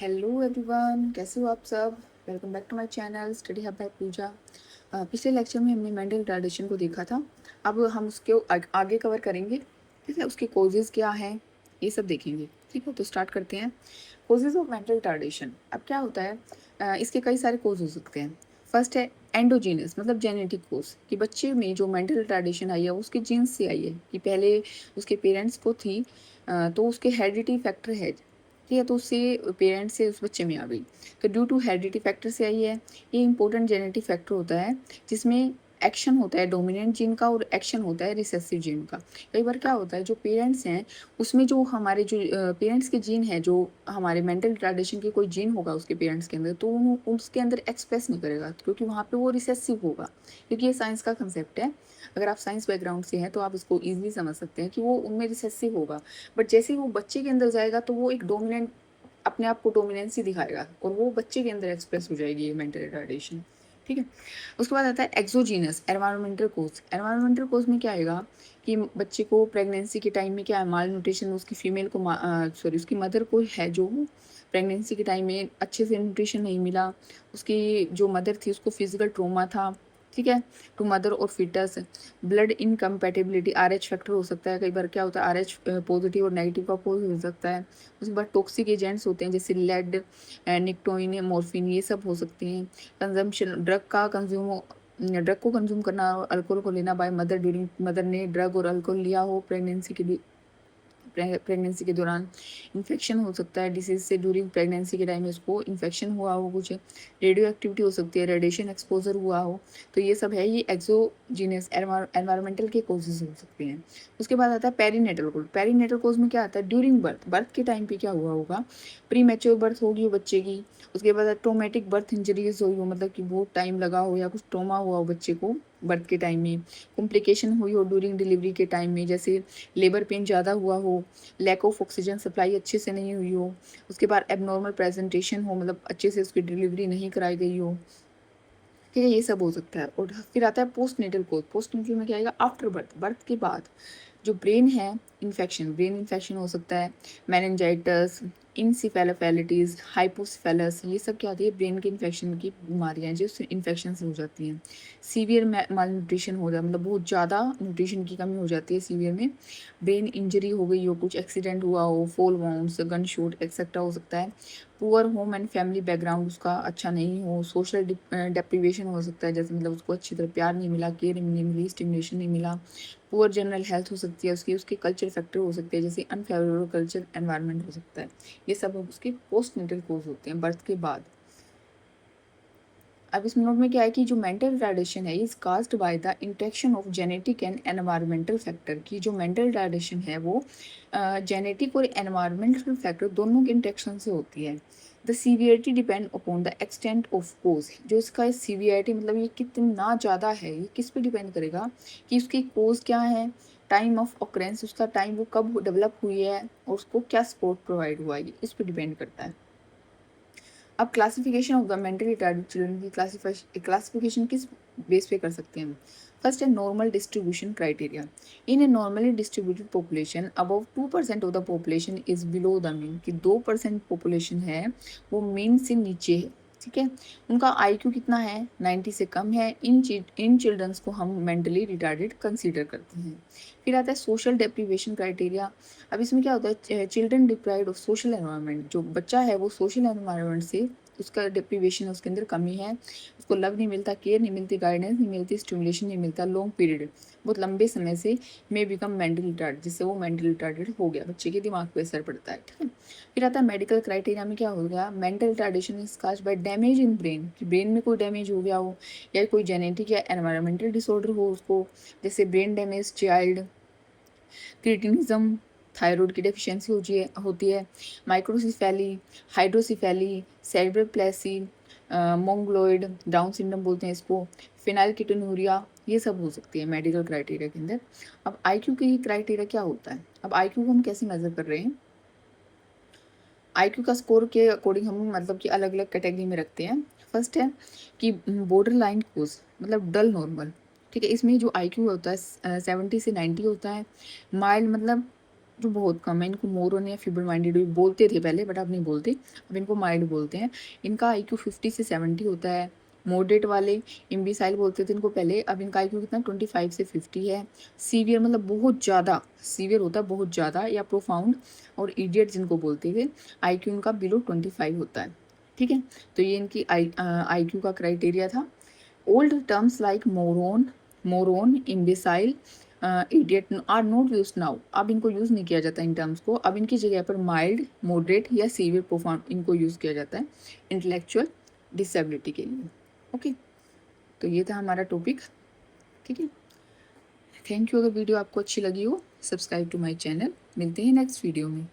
Hello everyone, कैसे हो आप सब। Welcome back to my channel study hub by Pooja. पिछले लेक्चर में हमने मेंटल रिटार्डेशन को देखा था। अब हम उसके आगे कवर करेंगे। ठीक है, उसके कॉजेज़ क्या हैं ये सब देखेंगे। ठीक है, तो स्टार्ट करते हैं। Causes of mental retardation. अब क्या होता है, इसके कई सारे कॉज हो सकते हैं। फर्स्ट है एंडोजीनस, मतलब जेनेटिक कोज, कि बच्चे में जो मेंटल रिटार्डेशन आई है वो उसके जीन्स से आई है, कि पहले उसके पेरेंट्स को थी, तो उसके हेरिडिटी फैक्टर है। ठीक है, तो उससे पेरेंट्स से उस बच्चे में आ गई, तो ड्यू टू हेरिडिटी फैक्टर से आई है। ये इंपॉर्टेंट जेनेटिक फैक्टर होता है जिसमें एक्शन होता है डोमिनेंट जीन का और एक्शन होता है रिसेसिव जीन का। कई बार क्या होता है, जो पेरेंट्स हैं उसमें जो हमारे जो पेरेंट्स के जीन है, जो हमारे मेंटल रिटार्डेशन के कोई जीन होगा उसके पेरेंट्स के अंदर, तो वो उसके अंदर एक्सप्रेस नहीं करेगा, क्योंकि वहाँ पे वो रिसेसिव होगा। क्योंकि ये साइंस का कंसेप्ट है। अगर आप साइंस बैकग्राउंड से हैं तो आप इसको ईजिली समझ सकते हैं कि वो उनमें रिसेसिव होगा। बट जैसे ही वो बच्चे के अंदर जाएगा तो वो एक डोमिनेंट, अपने आप को डोमिनेंसी दिखाएगा और वो बच्चे के अंदर एक्सप्रेस हो जाएगी ये मेंटल रिटार्डेशन। ठीक है, उसके बाद आता है एक्सोजीनस, एनवायरमेंटल कोज। एनवायरमेंटल कोज में क्या आएगा कि बच्चे को प्रेगनेंसी के टाइम में क्या है, माल न्यूट्रिशन, उसकी फीमेल को सॉरी उसकी मदर को है, जो प्रेगनेंसी के टाइम में अच्छे से न्यूट्रिशन नहीं मिला। उसकी जो मदर थी उसको फिजिकल ट्रोमा था। ठीक है, टू मदर और fetus. Blood incompatibility, RH factor हो सकता है। कई बार क्या होता है, आरएच पॉजिटिव और नेगेटिव का पोज हो सकता है। उसके बाद टॉक्सिक एजेंट्स होते हैं जैसे लेड, निक्टोइन, मॉर्फिन, ये सब हो सकते हैं। कंजम्पशन, ड्रग को कंज्यूम करना, अल्कोहल को लेना बाय मदर ड्यूरिंग, मदर ने ड्रग और अल्कोहल लिया हो प्रेगनेंसी के दौरान। इन्फेक्शन हो सकता है डिसीज से, ड्यूरिंग प्रेगनेंसी के टाइम में उसको इन्फेक्शन हुआ हो, कुछ रेडियो एक्टिविटी हो सकती है, रेडिएशन एक्सपोजर हुआ हो। तो ये सब है, ये एक्सोजीनियस एनवायरमेंटल के कोजेज हो सकते हैं। उसके बाद आता है पेरीनेटल कोज। पेरीनेटल कोज में क्या आता है, ड्यूरिंग बर्थ के टाइम पे क्या हुआ होगा, प्री मैच्योर बर्थ होगी वो बच्चे की। उसके बाद ट्रोमेटिक बर्थ इंजरीज हुई हो, मतलब कि बहुत टाइम लगा हो या कुछ ट्रोमा हुआ हो बच्चे को बर्थ के टाइम में। कॉम्प्लिकेशन हुई हो ड्यूरिंग डिलीवरी के टाइम में, जैसे लेबर पेन ज़्यादा हुआ हो, लैक ऑफ ऑक्सीजन सप्लाई अच्छे से नहीं हुई हो। उसके बाद एबनॉर्मल प्रेजेंटेशन हो, मतलब अच्छे से उसकी डिलीवरी नहीं कराई गई हो। ठीक है, ये सब हो सकता है। और फिर आता है पोस्ट नेटल कोज। पोस्ट नेटल में क्या आएगा, आफ्टर बर्थ, बर्थ के बाद जो ब्रेन है, इन्फेक्शन, ब्रेन इन्फेक्शन हो सकता है, मेनिंजाइटिस, इंसिफेलोफेलिटीज़, हाइपोसिफेलस, ये सब क्या होती है, ब्रेन के इन्फेक्शन की बीमारियाँ हैं जो इन्फेक्शन से हो जाती हैं। सीवियर माल न्यूट्रिशन हो जाए, मतलब बहुत ज़्यादा न्यूट्रिशन की कमी हो जाती है सीवियर में। ब्रेन इंजरी हो गई हो, कुछ एक्सीडेंट हुआ हो, fall wounds, gun shoot etcetera हो सकता है। Poor home and family background उसका अच्छा नहीं हो, सोशल डेप्रीवेशन हो सकता है, जैसे मतलब उसको अच्छी तरह प्यार नहीं मिला, केयर नहीं मिली, स्टिमुलेशन नहीं मिला। पुअर जनरल हेल्थ हो सकती है उसकी, उसके कल्चर फैक्टर हो सकते हैं, जैसे अनफेवरेबल कल्चर एनवायरनमेंट हो सकता है। ये सब उसके पोस्ट नेटल कोज होते हैं, बर्थ के बाद। अब इस नोट में क्या है कि जो मेंटल रिटार्डेशन है is caused by the interaction of genetic and environmental factor, की जो मेंटल रिटार्डेशन है वो जेनेटिक और एनवायरमेंटल फैक्टर दोनों के इंटरेक्शन से होती है। The severity depend upon the extent of cause. जो इसका सीवियरिटी, मतलब ये कितना ज़्यादा है, ये किस पे डिपेंड करेगा कि उसकी कोज क्या है, टाइम ऑफ ऑकरेंस, उसका टाइम वो कब डेवलप हुई है और उसको क्या सपोर्ट प्रोवाइड हुआ है, इस पर डिपेंड करता है। अब classification of the mentally retarded children की क्लासिफिकेशन किस बेस पे कर सकते हैं। फर्स्ट है normal distribution criteria. In A normally distributed population above 2% of the population is below the mean, कि 2% पॉपुलेशन है वो मीन से नीचे है। ठीक है, उनका आईक्यू कितना है, 90 से कम है, इन चिल्ड्रंस को हम मेंटली रिटार्डेड कंसीडर करते हैं। फिर आता है सोशल डेप्रीवेशन क्राइटेरिया। अब इसमें क्या होता है, children deprived of social environment, जो बच्चा है वो सोशल एनवायरनमेंट से उसका डिप्रीवेशन, उसके अंदर कमी है, उसको लव नहीं मिलता, केयर नहीं मिलती, गाइडेंस नहीं मिलती, स्टिमुलेशन नहीं मिलता, लॉन्ग पीरियड, बहुत लंबे समय से, मे बिकम मेंटल रिटार्ड, जिससे वो मेंटल रिटार्डेड हो गया, बच्चे के दिमाग पे असर पड़ता है। ठीक है, फिर आता है मेडिकल क्राइटेरिया में क्या हो गया, mental retardation is caused by damage in brain, कि ब्रेन में कोई डैमेज हो गया हो या कोई जेनेटिक या एनवायरमेंटल डिसऑर्डर हो उसको, जैसे brain damage child, cretinism, thyroid की डेफिशिएंसी होती है, microcephaly, hydrocephaly, cerebral palsy, mongoloid, Down syndrome बोलते हैं इसको, फिनाइलकीटोनुरिया, ये सब हो सकती है मेडिकल क्राइटेरिया के अंदर। अब आईक्यू की क्राइटेरिया क्या होता है, अब आईक्यू को हम कैसे मेजर कर रहे हैं, आईक्यू का स्कोर के अकॉर्डिंग हम मतलब कि अलग अलग कैटेगरी में रखते हैं। फर्स्ट है कि बॉर्डर लाइन कोज, मतलब डल नॉर्मल। ठीक है, इसमें जो आईक्यू होता है 70 से 90 होता है। माइल्ड मतलब जो बहुत कम है। इनको मोरन या फीबल माइंडेड भी बोलते थे पहले, बट अब नहीं बोलते, अब इनको माइल्ड बोलते हैं। इनका IQ 50 से 70 होता है। मॉडरेट वाले इम्बिसाइल बोलते थे इनको पहले, अब इनका IQ कितना 25 से 50 है। सीवियर मतलब बहुत ज़्यादा, सीवियर होता है बहुत ज़्यादा, या प्रोफाउंड और इडियट जिनको बोलते थे, IQ इनका बिलो 25 होता है। ठीक है, तो ये इनकी IQ का क्राइटेरिया था। Old terms like moron, imbecile, idiot are not use now, अब इनको यूज़ नहीं किया जाता इन टर्म्स को। अब इनकी जगह पर माइल्ड, मॉडरेट या सीवियर प्रोफाउंड इनको यूज़ किया जाता है इंटेलेक्चुअल डिसेबिलिटी के लिए। ओके, तो ये था हमारा टॉपिक। ठीक है, थैंक यू। अगर वीडियो आपको अच्छी लगी हो, सब्सक्राइब टू माय चैनल। मिलते हैं नेक्स्ट वीडियो में।